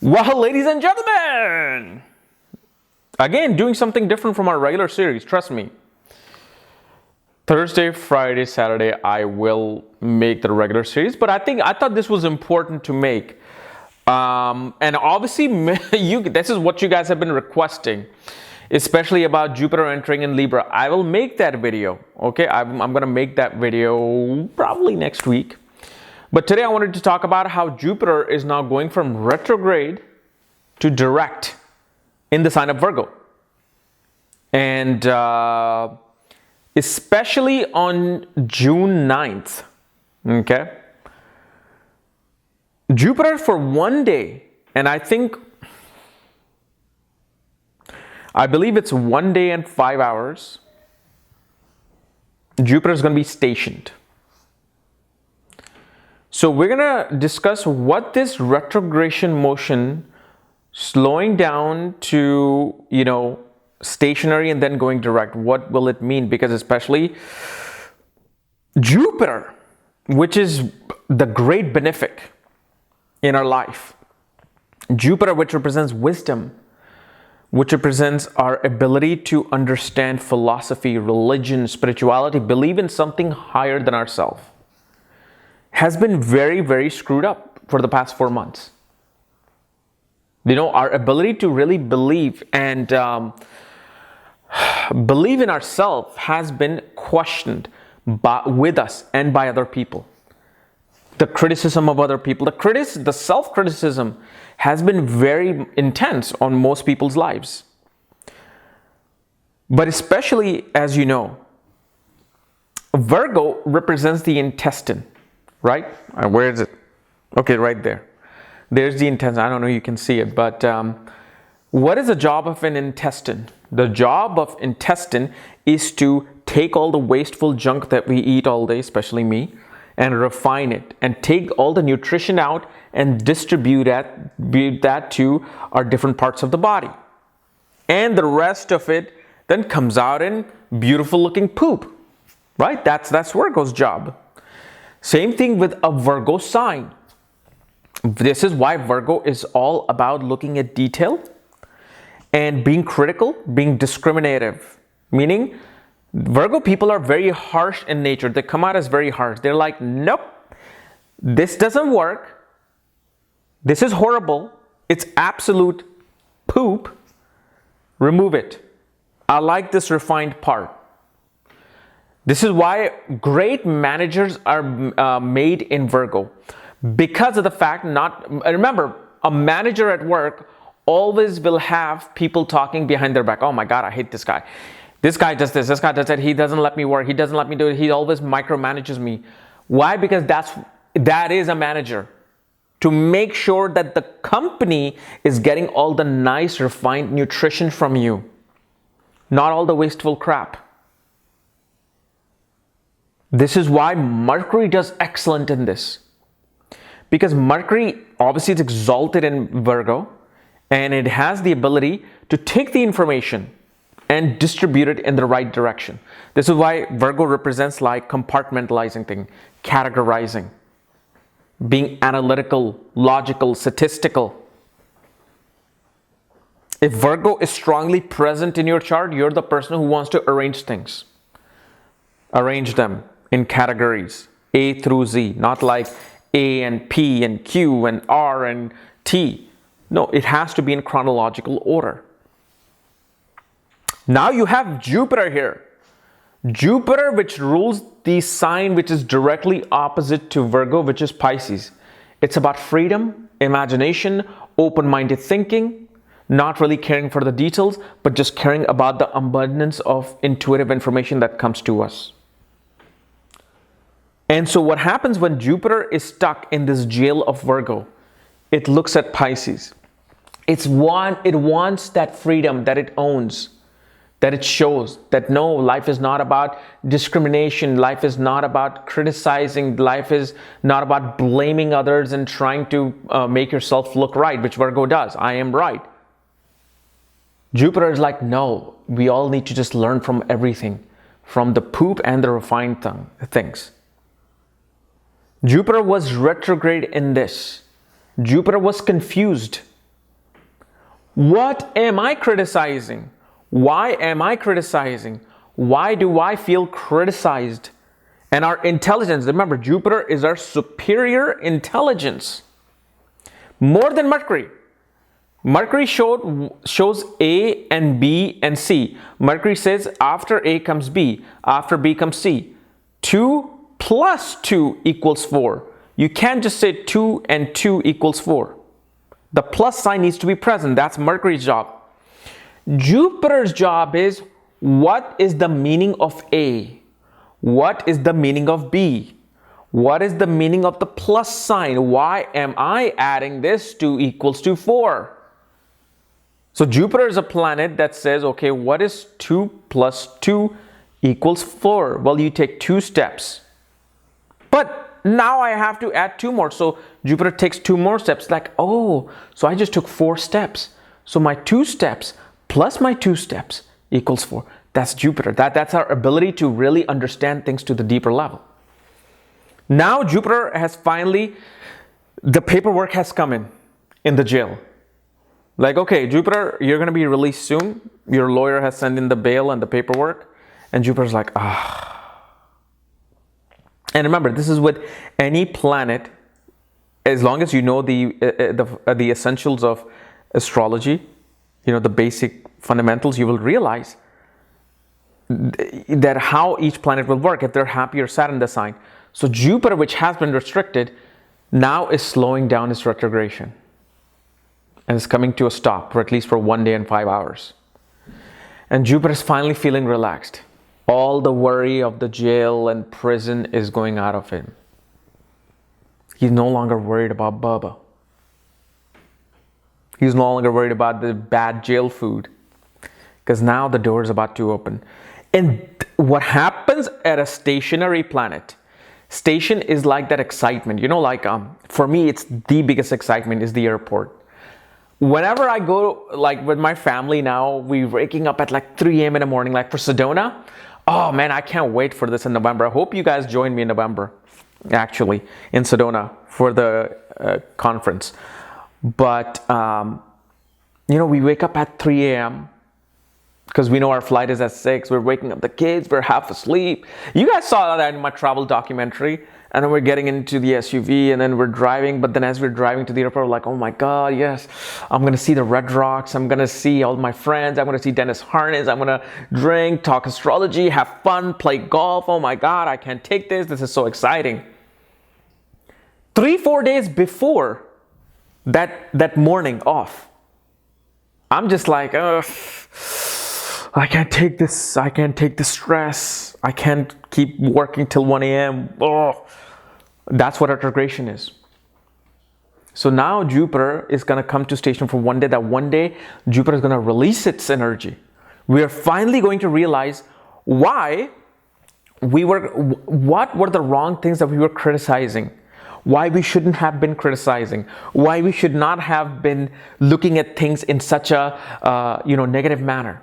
Well, ladies and gentlemen, again, doing something different from our regular series, trust me. Thursday, Friday, Saturday, I will make the regular series, but I thought this was important to make. And obviously, this is what you guys have been requesting, especially about Jupiter entering in Libra. I will make that video, okay? I'm going to make that video probably next week. But today I wanted to talk about how Jupiter is now going from retrograde to direct in the sign of Virgo. And especially on June 9th, okay? Jupiter for one day, and I believe it's 1 day and 5 hours, Jupiter is going to be stationed. So we're going to discuss what this retrogression motion, slowing down to, stationary and then going direct, what will it mean? Because especially Jupiter, which is the great benefic in our life. Jupiter, which represents wisdom, which represents our ability to understand philosophy, religion, spirituality, believe in something higher than ourselves, has been very, very screwed up for the past 4 months. Our ability to really believe and believe in ourselves has been questioned with us and by other people. The criticism of other people, the self-criticism has been very intense on most people's lives. But especially, as you know, Virgo represents the intestine. Right? Where is it? Okay, right there. There's the intestine. I don't know if you can see it, but what is the job of an intestine? The job of intestine is to take all the wasteful junk that we eat all day, especially me, and refine it and take all the nutrition out and distribute that to our different parts of the body. And the rest of it then comes out in beautiful looking poop. Right? That's Virgo's job. Same thing with a Virgo sign. This is why Virgo is all about looking at detail and being critical, being discriminative. Meaning, Virgo people are very harsh in nature. They come out as very harsh. They're like, nope, this doesn't work. This is horrible. It's absolute poop. Remove it. I like this refined part. This is why great managers are made in Virgo, because of the fact remember, a manager at work always will have people talking behind their back. Oh my God, I hate this guy. This guy does this guy does that. He doesn't let me work. He doesn't let me do it. He always micromanages me. Why? Because that is a manager. To make sure that the company is getting all the nice, refined nutrition from you, not all the wasteful crap. This is why Mercury does excellent in this. Because Mercury, obviously, is exalted in Virgo, and it has the ability to take the information and distribute it in the right direction. This is why Virgo represents like compartmentalizing things, categorizing, being analytical, logical, statistical. If Virgo is strongly present in your chart, you're the person who wants to arrange things. Arrange them in categories, A through Z, not like A and P and Q and R and T. No, it has to be in chronological order. Now you have Jupiter here. Jupiter, which rules the sign which is directly opposite to Virgo, which is Pisces. It's about freedom, imagination, open-minded thinking, not really caring for the details, but just caring about the abundance of intuitive information that comes to us. And so what happens when Jupiter is stuck in this jail of Virgo? It looks at Pisces. It wants that freedom that it owns, that it shows that no, life is not about discrimination. Life is not about criticizing. Life is not about blaming others and trying to make yourself look right, which Virgo does. I am right. Jupiter is like, no, we all need to just learn from everything, from the poop and the refined things. Jupiter was retrograde in this. Jupiter was confused What am I criticizing? Why am I criticizing? Why do I feel criticized? And our intelligence, remember, Jupiter is our superior intelligence. More than Mercury. Mercury shows A and B and C. Mercury says after A comes B, after B comes C. 2 plus 2 equals 4. You can't just say 2 and 2 equals 4. The plus sign needs to be present. That's Mercury's job. Jupiter's job is, what is the meaning of A? What is the meaning of B? What is the meaning of the plus sign? Why am I adding this 2 equals to 4? So Jupiter is a planet that says, okay, what is 2 plus 2 equals 4? Well, you take 2 steps. But now I have to add 2 more. So Jupiter takes 2 more steps. Like, oh, so I just took 4 steps. So my 2 steps plus my 2 steps equals 4. That's Jupiter. That's our ability to really understand things to the deeper level. Now Jupiter has finally, the paperwork has come in the jail. Like, okay, Jupiter, you're going to be released soon. Your lawyer has sent in the bail and the paperwork. And Jupiter's like, ah. And remember, this is with any planet, as long as you know the essentials of astrology, the basic fundamentals, you will realize that how each planet will work, if they're happy or sad in the sign. So Jupiter, which has been restricted, now is slowing down its retrogression. And it's coming to a stop, or at least for 1 day and 5 hours. And Jupiter is finally feeling relaxed. All the worry of the jail and prison is going out of him. He's no longer worried about Bubba. He's no longer worried about the bad jail food. Because now the door is about to open. And what happens at a stationary planet? Station is like that excitement. For me, it's the biggest excitement is the airport. Whenever I go, like with my family now, we're waking up at like 3 a.m. in the morning, like for Sedona. Oh man, I can't wait for this in November. I hope you guys join me in November, actually, in Sedona for the conference. But, we wake up at 3 a.m. because we know our flight is at 6. We're waking up the kids. We're half asleep. You guys saw that in my travel documentary. And then we're getting into the SUV and then we're driving. But then as we're driving to the airport, we're like, oh my God, yes, I'm going to see the Red Rocks. I'm going to see all my friends. I'm going to see Dennis Harness. I'm going to drink, talk astrology, have fun, play golf. Oh my God, I can't take this. This is so exciting. 3-4 days before that morning off, I'm just like, I can't take this. I can't take the stress. I can't keep working till 1 a.m. Oh, that's what retrogression is. So now Jupiter is going to come to station for 1 day. That 1 day, Jupiter is going to release its energy. We are finally going to realize what were the wrong things that we were criticizing. Why we shouldn't have been criticizing. Why we should not have been looking at things in such a negative manner.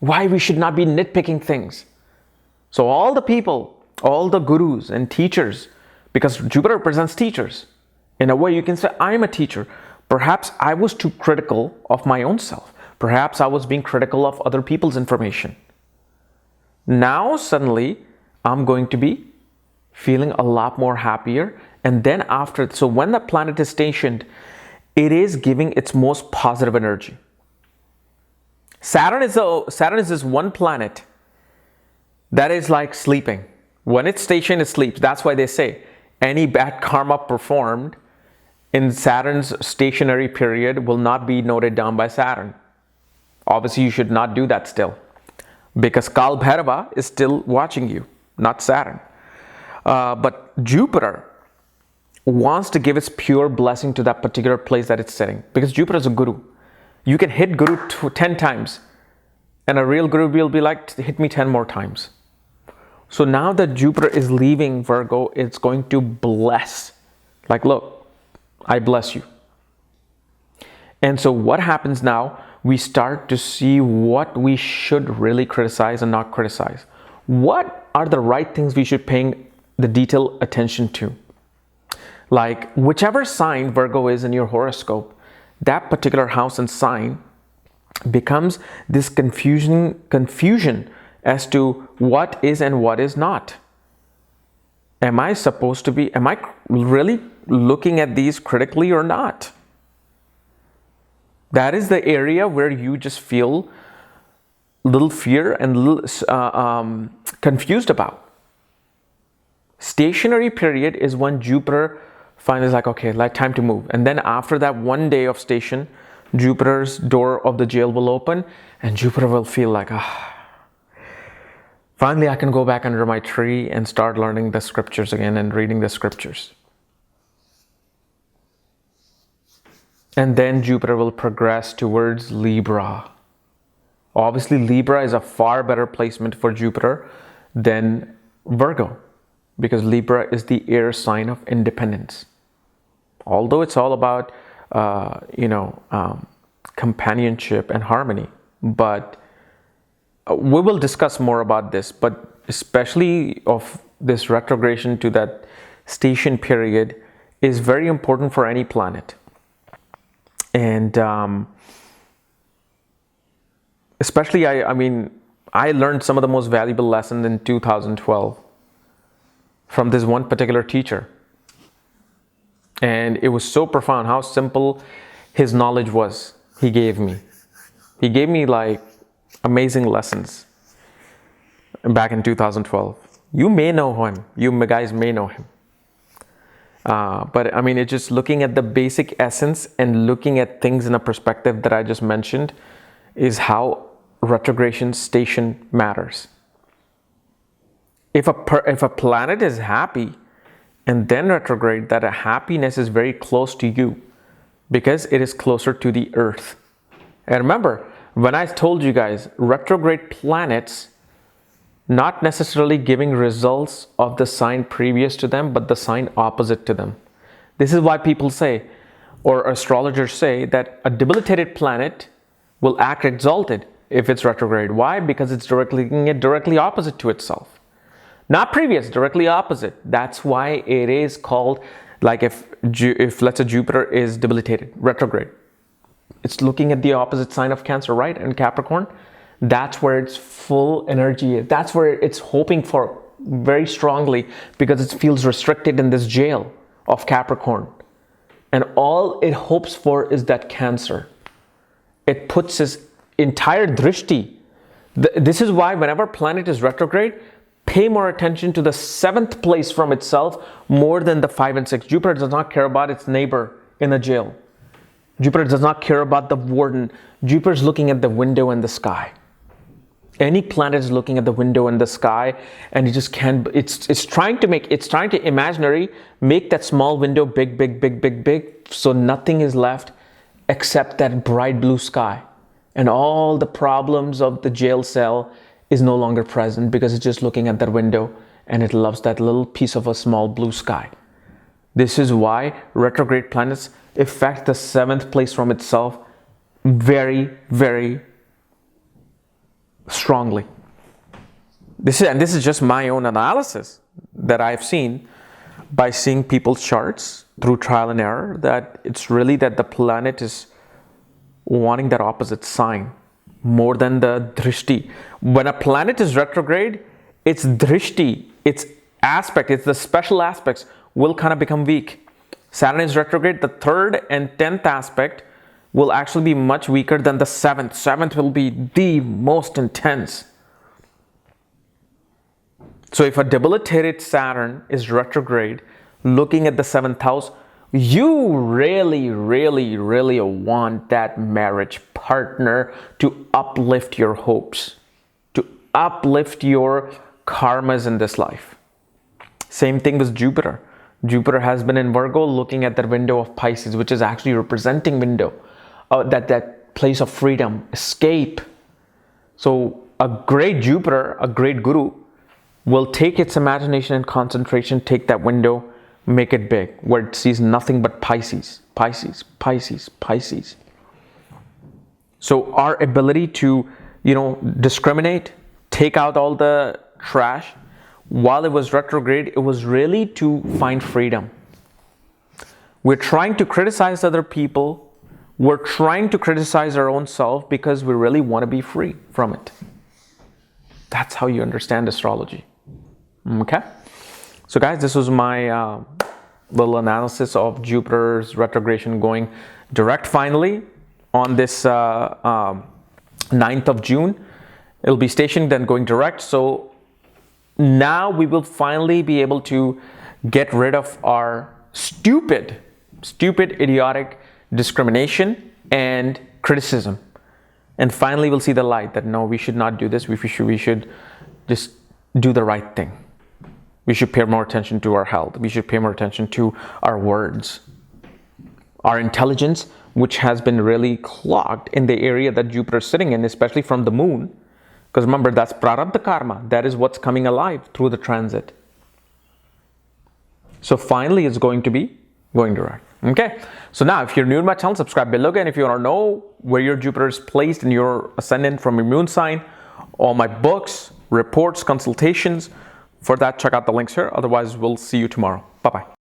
Why we should not be nitpicking things. So all the people, all the gurus and teachers, because Jupiter represents teachers. In a way you can say, I'm a teacher. Perhaps I was too critical of my own self. Perhaps I was being critical of other people's information. Now suddenly I'm going to be feeling a lot more happier. And then so when the planet is stationed, it is giving its most positive energy. Saturn is this one planet that is like sleeping. When it's stationed, it sleeps. That's why they say any bad karma performed in Saturn's stationary period will not be noted down by Saturn. Obviously, you should not do that still, because Kal Bhairava is still watching you, not Saturn. But Jupiter wants to give its pure blessing to that particular place that it's sitting, because Jupiter is a guru. You can hit Guru 10 times and a real Guru will be like, hit me 10 more times. So now that Jupiter is leaving Virgo, it's going to bless. Like, look, I bless you. And so what happens now? We start to see what we should really criticize and not criticize. What are the right things we should pay the detailed attention to? Like whichever sign Virgo is in your horoscope, that particular house and sign becomes this confusion as to what is and what is not. Am I really looking at these critically or not? That is the area where you just feel little fear and little confused about. Stationary period is when Jupiter finally is like, okay, like time to move. And then after that 1 day of station, Jupiter's door of the jail will open and Jupiter will feel like, finally I can go back under my tree and start learning the scriptures again and reading the scriptures. And then Jupiter will progress towards Libra. Obviously, Libra is a far better placement for Jupiter than Virgo, because Libra is the air sign of independence. Although it's all about, companionship and harmony. But we will discuss more about this, but especially of this retrogression to that station period is very important for any planet. And especially, I learned some of the most valuable lessons in 2012 from this one particular teacher. And it was so profound how simple his knowledge was. He gave me like amazing lessons back in 2012. You may know him. You guys may know him. But it's just looking at the basic essence and looking at things in a perspective that I just mentioned is how retrogression station matters. If a planet is happy and then retrograde, that a happiness is very close to you because it is closer to the Earth. And remember, when I told you guys, retrograde planets not necessarily giving results of the sign previous to them, but the sign opposite to them. This is why people say, or astrologers say, that a debilitated planet will act exalted if it's retrograde. Why? Because it's directly opposite to itself. Not previous, directly opposite. That's why it is called, like if let's say Jupiter is debilitated, retrograde. It's looking at the opposite sign of Cancer, right? And Capricorn. That's where its full energy is. That's where it's hoping for very strongly because it feels restricted in this jail of Capricorn. And all it hopes for is that Cancer. It puts its entire drishti. This is why whenever planet is retrograde, pay more attention to the 7th place from itself more than the 5 and 6. Jupiter does not care about its neighbor in a jail. Jupiter does not care about the warden. Jupiter is looking at the window and the sky. Any planet is looking at the window and the sky, and it just can't. It's trying to imaginary make that small window big, so nothing is left except that bright blue sky, and all the problems of the jail cell is no longer present because it's just looking at that window and it loves that little piece of a small blue sky. This is why retrograde planets affect the 7th place from itself very, very strongly. This is just my own analysis that I've seen by seeing people's charts through trial and error, that it's really that the planet is wanting that opposite sign more than the drishti. When a planet is retrograde, its drishti, its aspect, it's the special aspects will kind of become weak. Saturn is retrograde, the 3rd and 10th aspect will actually be much weaker than the 7th. 7th will be the most intense. So if a debilitated Saturn is retrograde, looking at the 7th house, you really want that marriage partner to uplift your hopes, to uplift your karmas in this life. Same thing with Jupiter. Jupiter has been in Virgo, looking at that window of Pisces, which is actually representing window, that place of freedom, escape. So a great Jupiter, a great guru, will take its imagination and concentration, take that window, make it big, where it sees nothing but Pisces. So our ability to, discriminate, take out all the trash, while it was retrograde, it was really to find freedom. We're trying to criticize other people We're trying to criticize our own self because we really want to be free from it. That's how you understand astrology. Okay? So guys, this was my little analysis of Jupiter's retrogression going direct finally on this 9th of June. It'll be stationed, then going direct. So now we will finally be able to get rid of our stupid, idiotic discrimination and criticism. And finally we'll see the light that no, we should not do this. We should just do the right thing. We should pay more attention to our health. We should pay more attention to our words, our intelligence, which has been really clogged in the area that Jupiter is sitting in, especially from the moon. Because remember, that's prarabdha karma. That is what's coming alive through the transit. So finally, it's going to be going direct. Okay. So now, if you're new to my channel, subscribe below. And if you want to know where your Jupiter is placed in your ascendant from your moon sign, all my books, reports, consultations, for that, check out the links here. Otherwise, we'll see you tomorrow. Bye-bye.